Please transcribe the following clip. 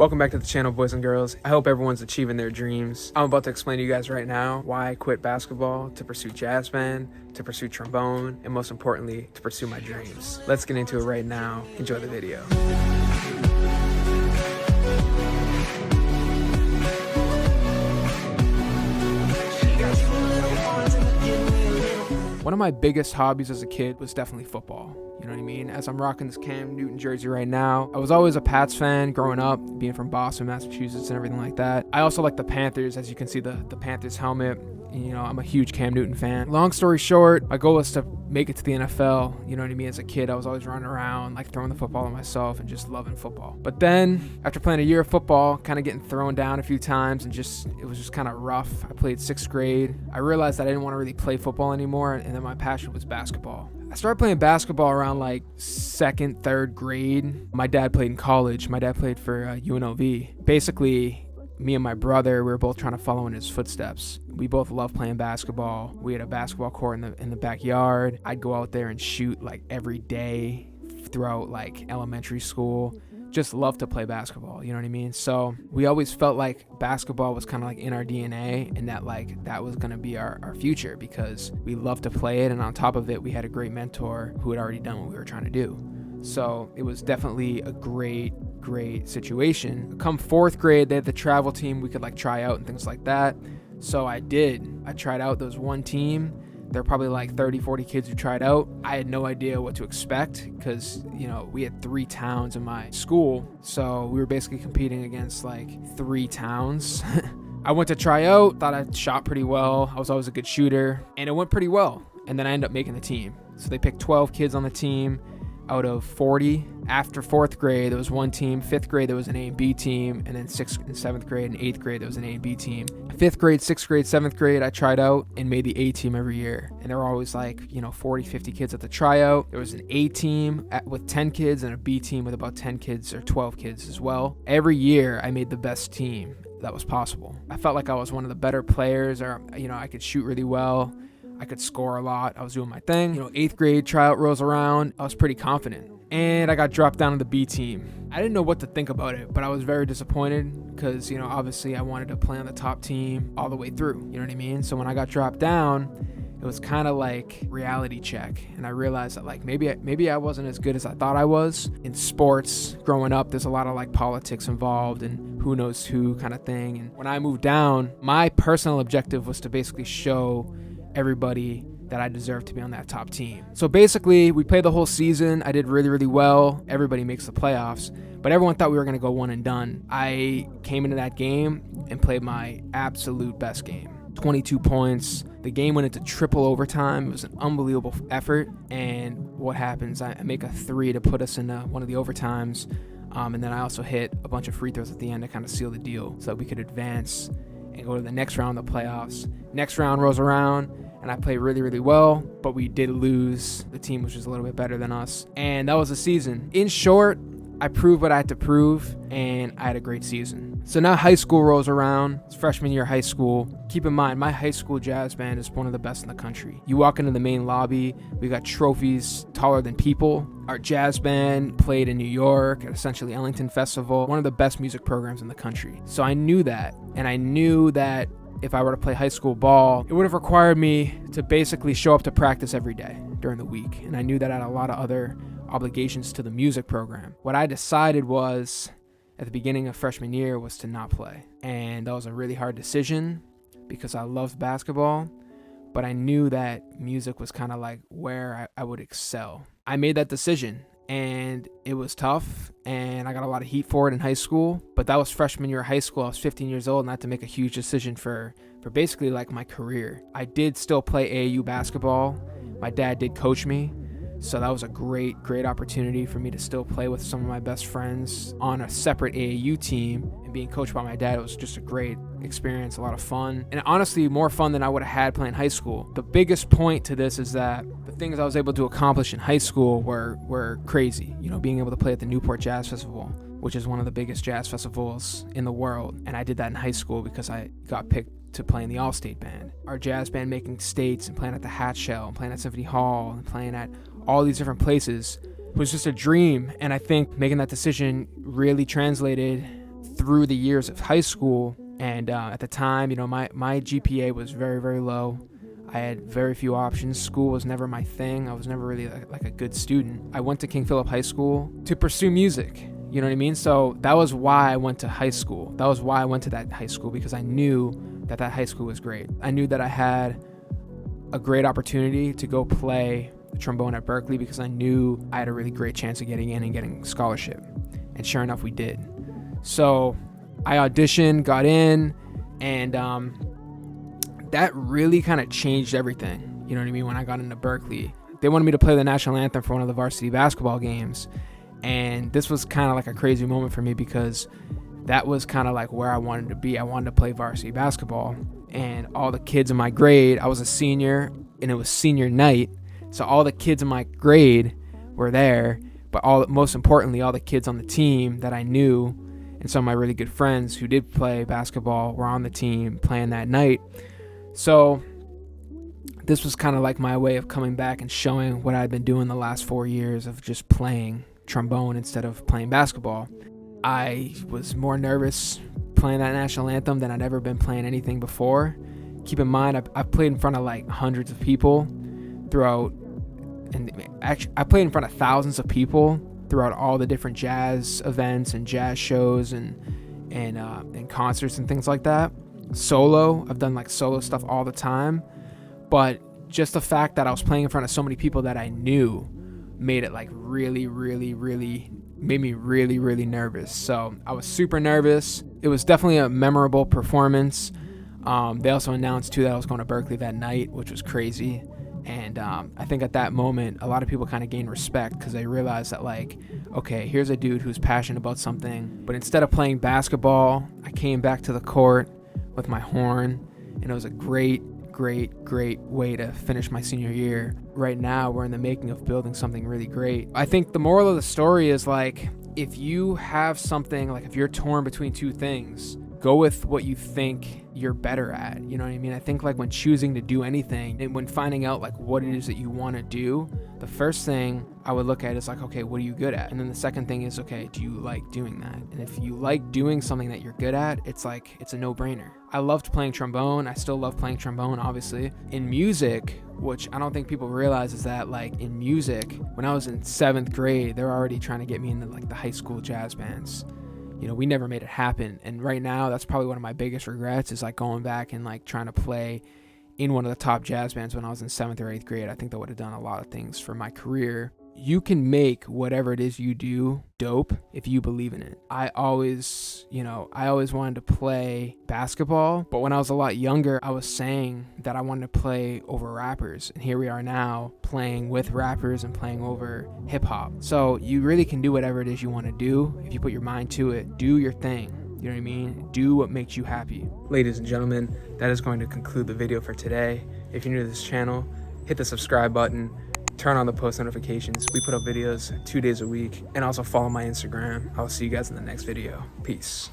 Welcome back to the channel, boys and girls. I hope everyone's achieving their dreams. I'm about to explain to you guys right now why I quit basketball to pursue jazz band, to pursue trombone, and most importantly, to pursue my dreams. Let's get into it right now. Enjoy the video. One of my biggest hobbies as a kid was definitely football. You know what I mean? As I'm rocking this Cam Newton jersey right now, I was always a Pats fan growing up, being from Boston, Massachusetts, and everything like that. I also like the Panthers, as you can see the Panthers helmet. You know, I'm a huge Cam Newton fan. Long story short, my goal was to make it to the NFL. You know what I mean? As a kid, I was always running around, like throwing the football at myself and just loving football. But then, after playing a year of football, kind of getting thrown down a few times and it was just kind of rough. I played 6th grade. I realized that I didn't want to really play football anymore, and then my passion was basketball. I started playing basketball around like 2nd, 3rd grade. My dad played in college. My dad played for UNLV. Basically, me and my brother, we were both trying to follow in his footsteps. We both loved playing basketball. We had a basketball court in the backyard. I'd go out there and shoot like every day throughout like elementary school. Just loved to play basketball, you know what I mean? So we always felt like basketball was kind of like in our DNA, and that was going to be our future because we loved to play it. And on top of it, we had a great mentor who had already done what we were trying to do. So it was definitely a great situation. Come 4th grade, they had the travel team. We could like try out and things like that. So I did. I tried out. There was one team. There were probably like 30, 40 kids who tried out. I had no idea what to expect because, you know, we had 3 towns in my school. So we were basically competing against like 3 towns. I went to try out, thought I shot pretty well. I was always a good shooter, and it went pretty well. And then I ended up making the team. So they picked 12 kids on the team out of 40. After 4th grade, there was one team. 5th grade, there was an A and B team. And then 6th and 7th grade and 8th grade, there was an A and B team. 5th grade, 6th grade, 7th grade, I tried out and made the A team every year. And there were always like, 40, 50 kids at the tryout. There was an A team with 10 kids and a B team with about 10 kids or 12 kids as well. Every year, I made the best team that was possible. I felt like I was one of the better players, or, I could shoot really well. I could score a lot. I was doing my thing. 8th grade tryout rolls around. I was pretty confident. And I got dropped down to the B team. I didn't know what to think about it, but I was very disappointed because, obviously I wanted to play on the top team all the way through. You know what I mean? So when I got dropped down, it was kind of like reality check. And I realized that like maybe I wasn't as good as I thought I was. In sports, growing up, there's a lot of like politics involved and who knows who kind of thing. And when I moved down, my personal objective was to basically show everybody that I deserved to be on that top team. So basically, we played the whole season. I did really, really well. Everybody makes the playoffs, but everyone thought we were going to go one and done. I came into that game and played my absolute best game. 22 points. The game went into triple overtime. It was an unbelievable effort. And what happens? I make a 3 to put us in one of the overtimes. And then I also hit a bunch of free throws at the end to kind of seal the deal so that we could advance and go to the next round of the playoffs. Next round rolls around, and I played really, really well, but we did lose. The team was just a little bit better than us, and that was the season. In short, I proved what I had to prove, and I had a great season. So now high school rolls around. It's freshman year of high school. Keep in mind, my high school jazz band is one of the best in the country. You walk into the main lobby, we got trophies taller than people. Our jazz band played in New York at essentially Ellington Festival, one of the best music programs in the country. So I knew that, and I knew that if I were to play high school ball, it would have required me to basically show up to practice every day during the week. And I knew that I had a lot of other obligations to the music program. What I decided was, at the beginning of freshman year, was to not play. And that was a really hard decision because I loved basketball, but I knew that music was kind of like where I would excel. I made that decision, and it was tough, and I got a lot of heat for it in high school, but that was freshman year of high school. I was 15 years old, and I had to make a huge decision for basically like my career. I did still play AAU basketball. My dad did coach me, so that was a great opportunity for me to still play with some of my best friends on a separate AAU team. And being coached by my dad, it was just a great experience, a lot of fun, and honestly more fun than I would have had playing high school. The biggest point to this is that the things I was able to accomplish in high school were crazy. Being able to play at the Newport Jazz Festival, which is one of the biggest jazz festivals in the world, and I did that in high school because I got picked to play in the All-State Band. Our jazz band making states and playing at the Hat Shell and playing at Symphony Hall and playing at all these different places was just a dream. And I think making that decision really translated through the years of high school. And at the time, my GPA was very, very low. I had very few options. School was never my thing. I was never really like a good student. I went to King Philip High School to pursue music. You know what I mean? So that was why I went to high school. That was why I went to that high school, because I knew that high school was great. I knew that I had a great opportunity to go play trombone at Berklee, because I knew I had a really great chance of getting in and getting scholarship. And sure enough, we did. So I auditioned, got in, and that really kind of changed everything. You know what I mean? When I got into Berklee, they wanted me to play the national anthem for one of the varsity basketball games. And this was kind of like a crazy moment for me, because that was kind of like where I wanted to be. I wanted to play varsity basketball. And all the kids in my grade, I was a senior, and it was senior night. So all the kids in my grade were there. But most importantly, all the kids on the team that I knew, and some of my really good friends who did play basketball, were on the team playing that night. So this was kind of like my way of coming back and showing what I'd been doing the last 4 years of just playing trombone instead of playing basketball. I was more nervous playing that national anthem than I'd ever been playing anything before. Keep in mind, I played in front of like hundreds of people throughout, and actually I played in front of thousands of people throughout all the different jazz events and jazz shows and concerts and things like that. Solo, I've done like solo stuff all the time, but just the fact that I was playing in front of so many people that I knew made it like really, really, really, made me really, really nervous. So I was super nervous. It was definitely a memorable performance. They also announced too that I was going to Berklee that night, which was crazy. And I think at that moment, a lot of people kind of gained respect, because they realized that, like, okay, here's a dude who's passionate about something. But instead of playing basketball, I came back to the court with my horn, and it was a great way to finish my senior year. Right now, we're in the making of building something really great. I think the moral of the story is, like, if you have something, like if you're torn between two things, go with what you think you're better at. You know what I mean? I think like when choosing to do anything and when finding out like what it is that you want to do, the first thing I would look at is like, okay, what are you good at? And then the second thing is, okay, do you like doing that? And if you like doing something that you're good at, it's like, it's a no-brainer. I loved playing trombone. I still love playing trombone, obviously. In music, which I don't think people realize, is that like in music, when I was in 7th grade, they were already trying to get me into like the high school jazz bands. You know, we never made it happen. And right now, that's probably one of my biggest regrets, is like going back and like trying to play in one of the top jazz bands when I was in 7th or 8th grade. I think that would have done a lot of things for my career. You can make whatever it is you do dope if you believe in it. I always wanted to play basketball, but when I was a lot younger, I was saying that I wanted to play over rappers. And here we are now playing with rappers and playing over hip hop. So you really can do whatever it is you want to do. If you put your mind to it, do your thing. You know what I mean? Do what makes you happy. Ladies and gentlemen, that is going to conclude the video for today. If you're new to this channel, hit the subscribe button. Turn on the post notifications. We put up videos 2 days a week. And also follow my Instagram. I'll see you guys in the next video. Peace.